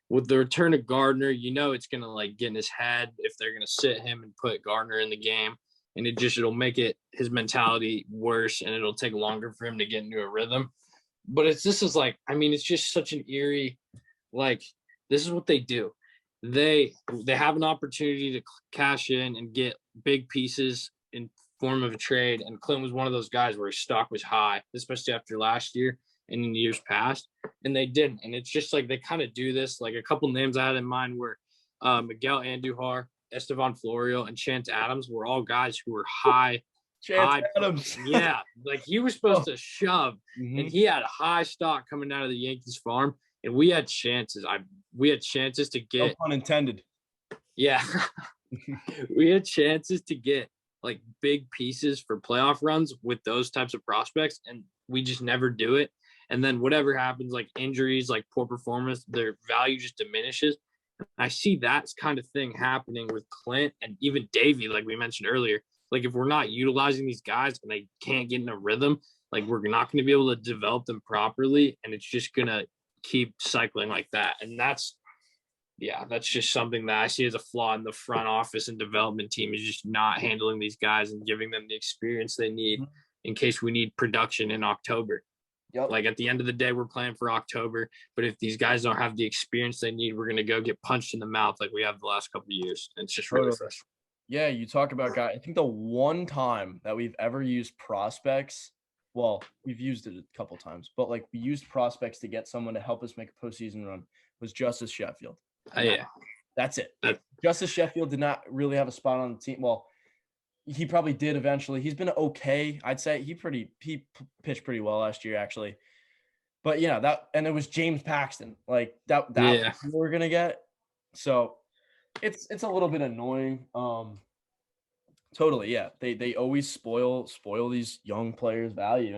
with the return of Gardner, it's going to like get in his head if they're going to sit him and put Gardner in the game. And it'll make his mentality worse, and it'll take longer for him to get into a rhythm. But it's just such an eerie, like, this is what they do. They have an opportunity to cash in and get big pieces in form of a trade. And Clint was one of those guys where his stock was high, especially after last year and in years past. And they didn't. And it's just like they kind of do this. Like, a couple names I had in mind were Miguel Andujar, Estevan Florio, and Chance Adams were all guys who were high. Adams. Yeah, like he was supposed to shove, and he had a high stock coming out of the Yankees farm, and we had chances. We had chances to get. No pun intended. Yeah, we had chances to get like big pieces for playoff runs with those types of prospects, and we just never do it. And then whatever happens, like injuries, like poor performance, their value just diminishes. I see that kind of thing happening with Clint and even Davey, like we mentioned earlier. Like if we're not utilizing these guys and they can't get in a rhythm, like we're not going to be able to develop them properly, and it's just going to keep cycling like that. And that's just something that I see as a flaw in the front office and development team, is just not handling these guys and giving them the experience they need in case we need production in October. Yep. Like at the end of the day, we're playing for October, but if these guys don't have the experience they need, we're going to go get punched in the mouth like we have the last couple of years. And it's just really frustrating. Yeah, you talk about guys. I think the one time that we've ever used prospects, well, we've used it a couple times, but like we used prospects to get someone to help us make a postseason run, was Justice Sheffield. Yeah. That's it. Justice Sheffield did not really have a spot on the team. Well, he probably did eventually. He's been okay. I'd say he pitched pretty well last year, actually. But yeah, and it was James Paxton. Like that was who we're gonna get. So it's a little bit annoying. Totally, yeah. They always spoil these young players' value,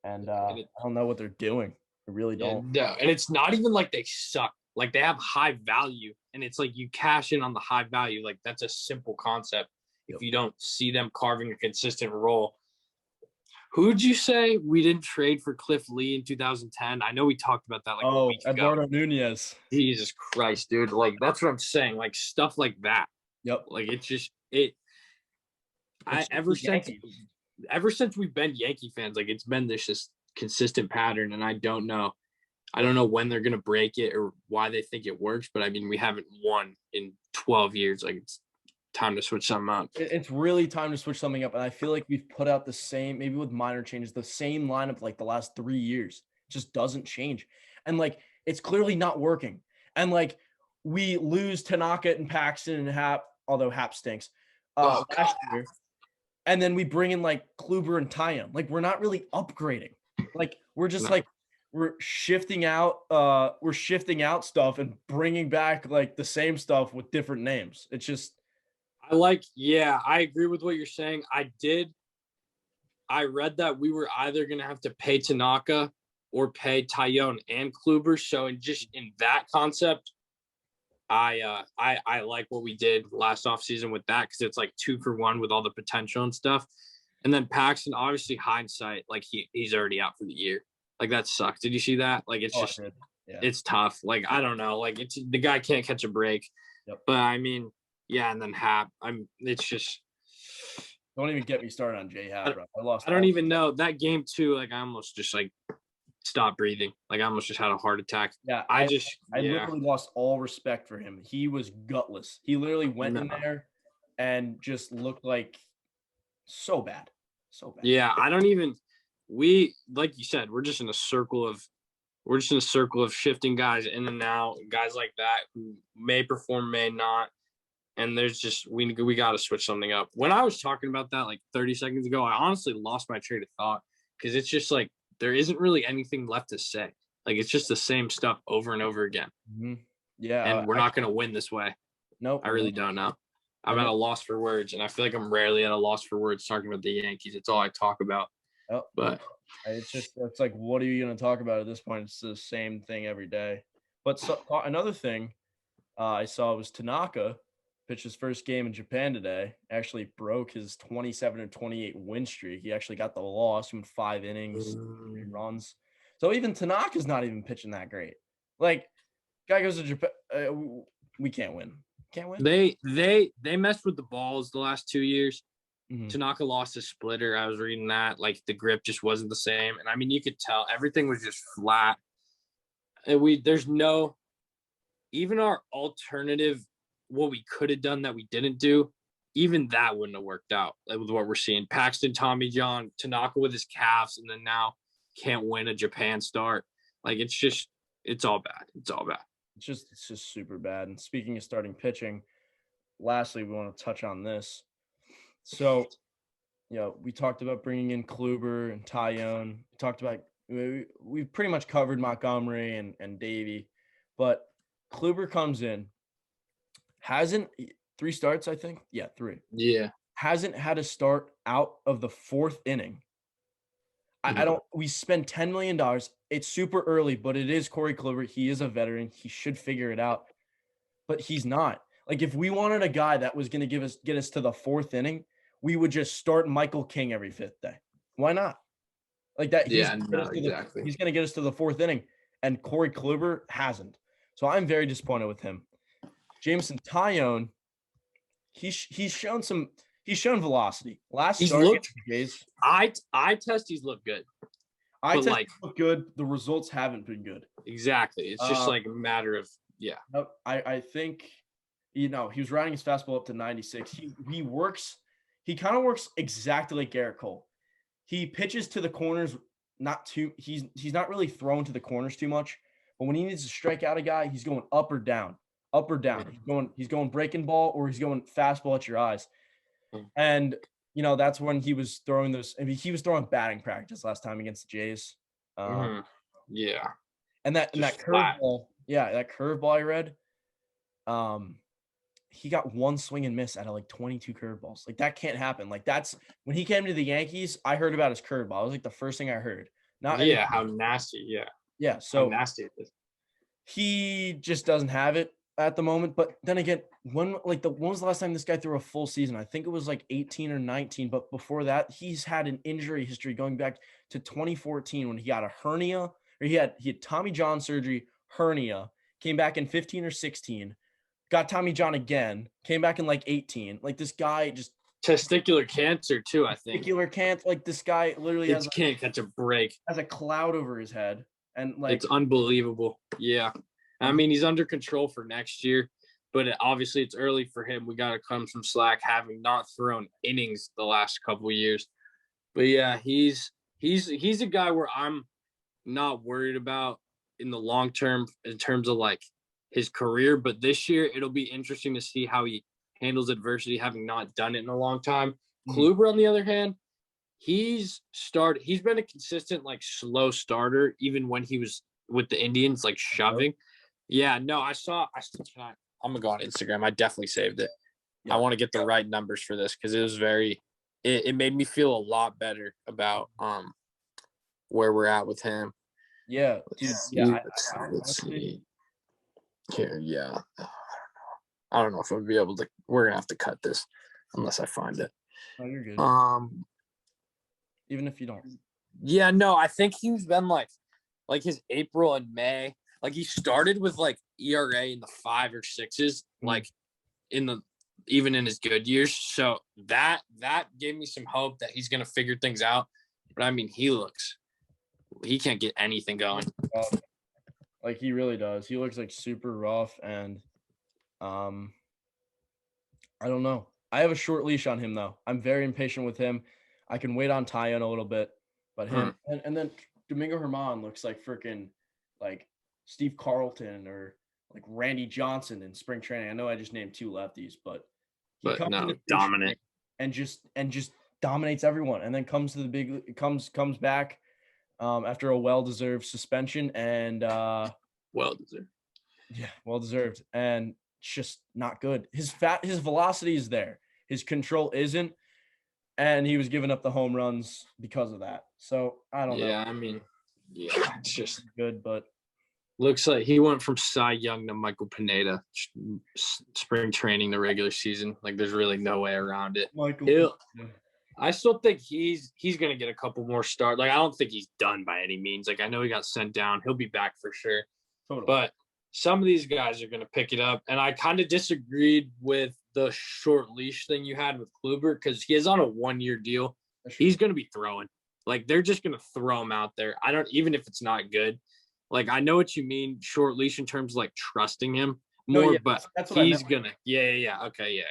and I don't know what they're doing. I really don't. No, and it's not even like they suck. Like they have high value, and it's like you cash in on the high value. Like that's a simple concept. If you don't see them carving a consistent role. Who'd you say we didn't trade for Cliff Lee in 2010? I know we talked about that a week ago. Eduardo Nunez. Jesus Christ, dude. Like that's what I'm saying. Like stuff like that. Yep. Like it's just ever since we've been Yankee fans, like it's been this just consistent pattern, and I don't know when they're gonna break it or why they think it works. But I mean, we haven't won in 12 years. Like it's time to switch something up. It's really time to switch something up, and I feel like we've put out the same, maybe with minor changes, the same lineup like the last 3 years. It just doesn't change, and like it's clearly not working. And like we lose Tanaka and Paxton and Hap, although Hap stinks last year, and then we bring in like Kluber and Tyon. Like we're not really upgrading. Like we're just like we're shifting out stuff and bringing back like the same stuff with different names. It's just. I agree with what you're saying. I read that we were either going to have to pay Tanaka or pay Tyon and Kluber. So in that concept, I like what we did last offseason with that, because it's like 2-for-1 with all the potential and stuff. And then Paxton, obviously hindsight, like he's already out for the year. Like that sucks. Did you see that? Like it's it's tough. Like I don't know. Like it's the guy can't catch a break. Yep. But I mean. Yeah, and then Hap. It's just. Don't even get me started on J Hap, bro. I don't even know that game too. Like I almost just like stopped breathing. Like I almost just had a heart attack. Yeah, I literally lost all respect for him. He was gutless. He literally went in there and just looked like so bad. Yeah, I don't even. We, like you said, we're just in a circle of shifting guys in and out, guys like that who may perform, may not. And there's just we got to switch something up. When I was talking about that like 30 seconds ago, I honestly lost my train of thought, because it's just like there isn't really anything left to say. Like it's just the same stuff over and over again. Mm-hmm. Yeah, and we're not going to win this way. Nope. I really don't know. I'm at a loss for words, and I feel like I'm rarely at a loss for words talking about the Yankees. It's all I talk about. Oh, but it's like, what are you going to talk about at this point? It's the same thing every day. But another thing I saw was Tanaka pitched his first game in Japan today, actually broke his 27-28 win streak. He actually got the loss in 5 innings, 3 runs. So even Tanaka's not even pitching that great. Like, guy goes to Japan, we can't win. Can't win. They messed with the balls the last 2 years. Mm-hmm. Tanaka lost his splitter. I was reading that. Like, the grip just wasn't the same. And, I mean, you could tell everything was just flat. And there's no – even our alternative – what we could have done that we didn't do, even that wouldn't have worked out, like with what we're seeing. Paxton, Tommy John, Tanaka with his calves, and then now can't win a Japan start. Like it's all bad. It's all bad. It's just super bad. And speaking of starting pitching, lastly, we want to touch on this. So, we talked about bringing in Kluber and Tyon. We talked about we've pretty much covered Montgomery and Davey, but Kluber comes in. Hasn't 3 starts, I think. Yeah, 3. Yeah. Hasn't had a start out of the 4th inning. I don't. We spend $10 million. It's super early, but it is Corey Kluber. He is a veteran. He should figure it out, but he's not. Like if we wanted a guy that was going to get us to the fourth inning, we would just start Michael King every fifth day. Why not? Like that. Yeah, no, exactly. He's going to get us to the fourth inning, and Corey Kluber hasn't. So I'm very disappointed with him. Jameson Taillon, he's shown velocity. Last He's start looked. against the Jays, I test he's looked good. I but, test like- look good. The results haven't been good. Exactly. It's just like a matter of Nope. I think, he was riding his fastball up to 96. He kind of works exactly like Garrett Cole. He pitches to the corners, he's not really thrown to the corners too much, but when he needs to strike out a guy, he's going up or down. He's going breaking ball, or he's going fastball at your eyes. And that's when he was throwing those. I mean, he was throwing batting practice last time against the Jays. yeah. And that curveball, that curveball I read, he got one swing and miss out of like 22 curveballs. Like that can't happen. Like that's when he came to the Yankees, I heard about his curveball. It was like the first thing I heard. How nasty. Yeah. So how nasty it is. He just doesn't have it at the moment. But then again, when was the last time this guy threw a full season? I think it was like 18 or 19. But before that, he's had an injury history going back to 2014 when he got a hernia, or he had Tommy John surgery, hernia, came back in 15 or 16, got Tommy John again, came back in like 18. Like this guy just testicular cancer too, I think. Testicular cancer. Like this guy literally can't catch a break. Has a cloud over his head. And like it's unbelievable. Yeah. I mean, he's under control for next year, but obviously it's early for him. We got to cut him some slack, having not thrown innings the last couple of years. But yeah, he's a guy where I'm not worried about in the long term in terms of like his career. But this year, it'll be interesting to see how he handles adversity, having not done it in a long time. Kluber, on the other hand, he's been a consistent, like, slow starter, even when he was with the Indians, like, shoving. Yeah, no, I'm going to go on Instagram. I definitely saved it. Yeah. I want to get the right numbers for this because it was it made me feel a lot better about where we're at with him. Yeah. Let's see. Here, yeah. I don't know if I'll be able to. We're going to have to cut this unless I find it. Oh, you're good. Even if you don't. Yeah, no, I think he's been like his April and May. Like he started with like ERA in the 5 or 6s, like even in his good years. So that gave me some hope that he's gonna figure things out. But I mean, he can't get anything going. Like he really does. He looks like super rough, and I don't know. I have a short leash on him though. I'm very impatient with him. I can wait on Taillon a little bit, but him and then Domingo Germán looks like freaking like Steve Carlton or like Randy Johnson in spring training. I know I just named 2 lefties, but dominant and just dominates everyone, and then comes to the comes back after a well-deserved suspension and well-deserved. Yeah, well-deserved, and it's just not good. His velocity is there. His control isn't. And he was giving up the home runs because of that. So I don't know. Yeah, I mean, yeah, it's just good, but looks like he went from Cy Young to Michael Pineda, spring training, the regular season. Like, there's really no way around it. I still think he's gonna get a couple more starts. Like, I don't think he's done by any means. Like, I know he got sent down. He'll be back for sure. Totally. But some of these guys are gonna pick it up. And I kind of disagreed with the short leash thing you had with Kluber because he is on a 1-year deal. He's going to be throwing. Like, they're just going to throw him out there. Even if it's not good. Like, I know what you mean, short leash in terms of, like, trusting him more, but he's going to. Yeah. Okay, yeah.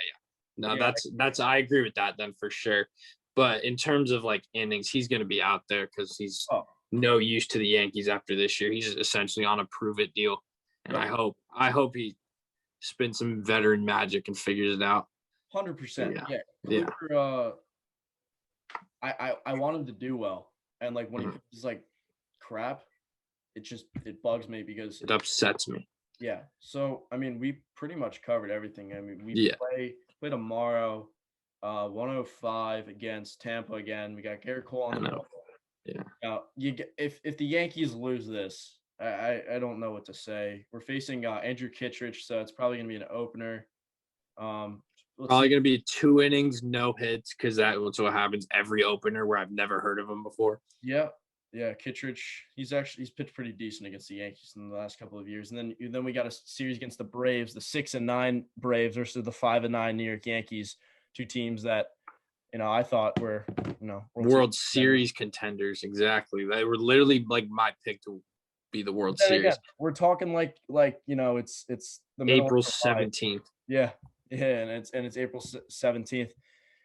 No, that's I agree with that then for sure. But in terms of, like, innings, he's going to be out there because he's no use to the Yankees after this year. He's essentially on a prove-it deal. And I hope he spin some veteran magic and figures it out. 100%. Yeah. Kluber, I want him to do well, and like when he's like crap, it bugs me because it upsets me. Yeah. So I mean, we pretty much covered everything. I mean, we play tomorrow, 105 against Tampa again. We got Garrett Cole on the If the Yankees lose this, I don't know what to say. We're facing Andrew Kittredge, so it's probably gonna be an opener. Let's Probably see. going to be 2 innings, no hits, because that's what happens every opener where I've never heard of him before. Yeah, Kittredge. He's pitched pretty decent against the Yankees in the last couple of years, and then we got a series against the Braves, the 6-9 Braves versus the 5-9 New York Yankees, two teams that I thought were World Series contenders. Exactly. They were literally like my pick to be the World Series. Again, we're talking like it's the middle April of July. 17th. Yeah, and it's April 17th.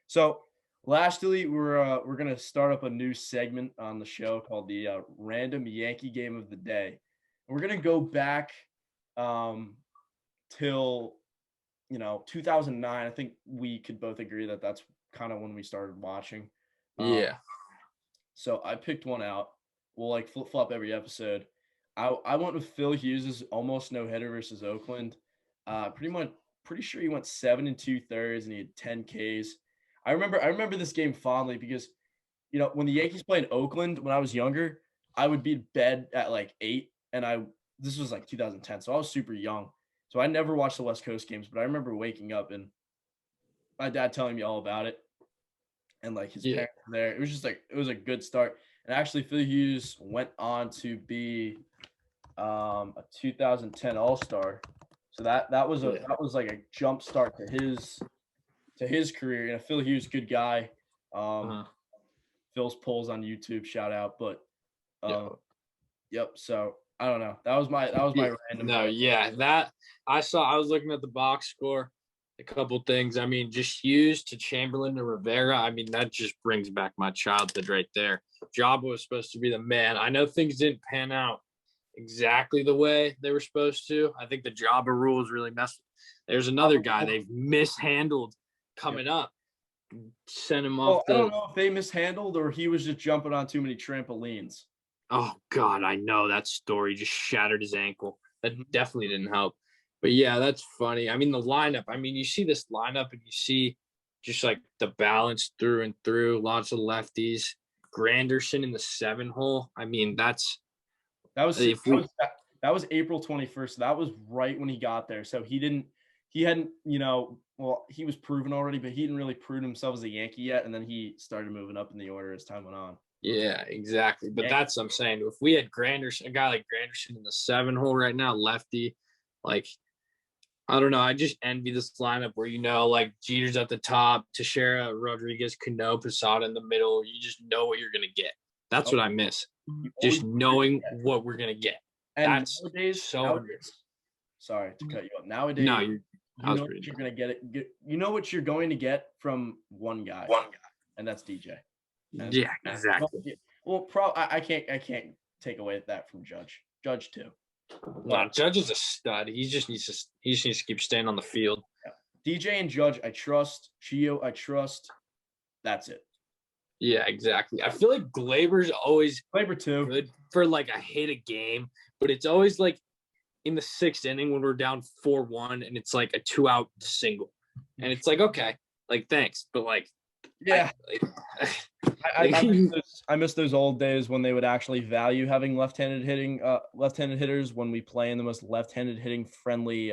So lastly, we're gonna start up a new segment on the show called the Random Yankee Game of the Day. And we're gonna go back till 2009. I think we could both agree that that's kind of when we started watching. Yeah. So I picked one out. We'll like flip flop every episode. I went with Phil Hughes's almost no hitter versus Oakland. Pretty sure he went 7 2/3 and he had 10 Ks. I remember this game fondly because when the Yankees played in Oakland when I was younger, I would be in bed at like 8, and this was like 2010, so I was super young. So I never watched the West Coast games, but I remember waking up and my dad telling me all about it, and like his parents were there. It was just like it was a good start. And actually, Phil Hughes went on to be a 2010 All-Star. So that was like a jump start to his career. Phil Hughes, good guy. Phil's polls on YouTube, shout out. But yep. So I don't know. That was my random. No, that I was looking at the box score, a couple things. I mean, just Hughes to Chamberlain to Rivera. I mean, that just brings back my childhood right there. Jabba was supposed to be the man. I know things didn't pan out exactly the way they were supposed to. I think the Jabba rules really messed. There's another guy they've mishandled coming up. Send him off. I don't know if they mishandled or he was just jumping on too many trampolines. Oh God, I know that story. Just shattered his ankle. That definitely didn't help. But yeah, that's funny. I mean, the lineup. I mean, you see this lineup and you see just like the balance through and through. Lots of lefties. Granderson in the 7 hole. I mean, that was April 21st. That was right when he got there. So he hadn't, he was proven already, but he didn't really prove himself as a Yankee yet. And then he started moving up in the order as time went on. Yeah, exactly. But that's what I'm saying. If we had a guy like Granderson in the 7 hole right now, lefty, like, I don't know. I just envy this lineup where, like Jeter's at the top, Teixeira, Rodriguez, Cano, Posada in the middle. You just know what you're going to get. That's what I miss. Just knowing what we're going to get. And that's nowadays, sorry to cut you off. Nowadays, you know what you're going to get. You know what you're going to get from one guy, and that's DJ. Yeah, exactly. Well, I can't take away that from Judge. Judge too. No, Judge is a stud. He just needs to keep staying on the field. Yeah. DJ and Judge, I trust. Chio, I trust. That's it. Yeah, exactly. I feel like Glaber's always too good for like a hit a game, but it's always like in the 6th inning when we're down 4-1 and it's like a 2-out single, and it's like, okay, like thanks, but like yeah. I miss those old days when they would actually value having left-handed hitters when we play in the most left-handed hitting friendly,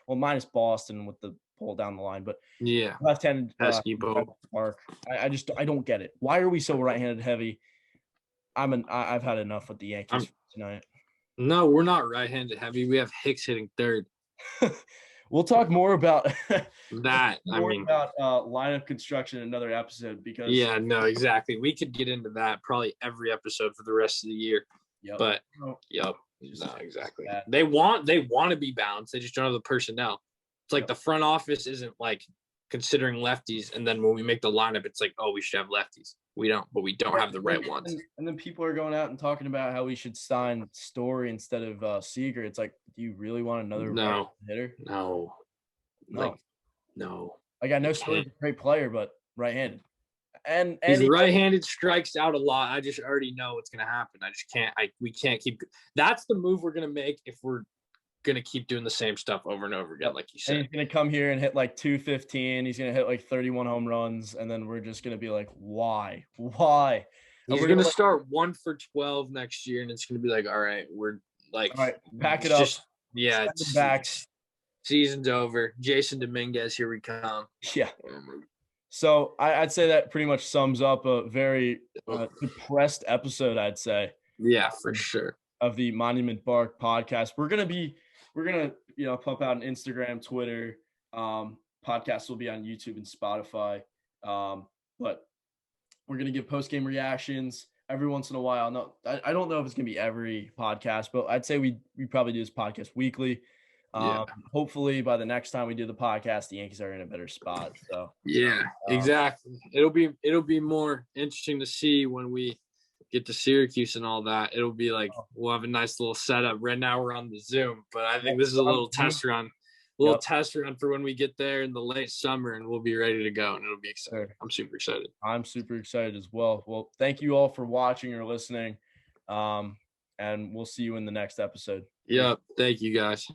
minus Boston with the pull down the line, but yeah, left-handed park. I don't get it. Why are we so right-handed heavy? I've had enough with the Yankees tonight. No, we're not right-handed heavy. We have Hicks hitting 3rd. We'll talk more about that. About lineup construction in another episode because exactly. We could get into that probably every episode for the rest of the year. Exactly. They want to be balanced. They just don't have the personnel. It's like the front office isn't like considering lefties, and then when we make the lineup, it's like, oh, we should have lefties. We don't have the right ones. And then people are going out and talking about how we should sign Story instead of Seager. It's like, do you really want another right hitter? No. Like, no. Like, I know Story's a great player, but right-handed. And he's right-handed, strikes out a lot. I just already know what's going to happen. We can't keep. That's the move we're going to make if we're going to keep doing the same stuff over and over again, like you said. And he's going to come here and hit like 215. He's going to hit like 31 home runs, and then we're just going to be like, why? He's we're gonna gonna start 1 for 12 next year, and it's gonna be like, all right, we're like, all right, pack it it's up. yeah, Send it's it back. season's over. Jason Dominguez, here we come. Yeah. So I'd say that pretty much sums up a very depressed episode, I'd say. Yeah, for sure. Of the Monument Bark podcast. We're gonna pump out an Instagram, Twitter. Podcast will be on YouTube and Spotify. But we're gonna give post-game reactions every once in a while. No, I don't know if it's gonna be every podcast, but I'd say we probably do this podcast weekly. Hopefully by the next time we do the podcast, the Yankees are in a better spot. So yeah, exactly. It'll be more interesting to see when we get to Syracuse and all that. It'll be like we'll have a nice little setup. Right now we're on the Zoom, but I think this is a little test run. Test run for when we get there in the late summer, and we'll be ready to go, and it'll be exciting. I'm super excited. I'm super excited as well. Well, thank you all for watching or listening, and we'll see you in the next episode. Yep. Thank you, guys.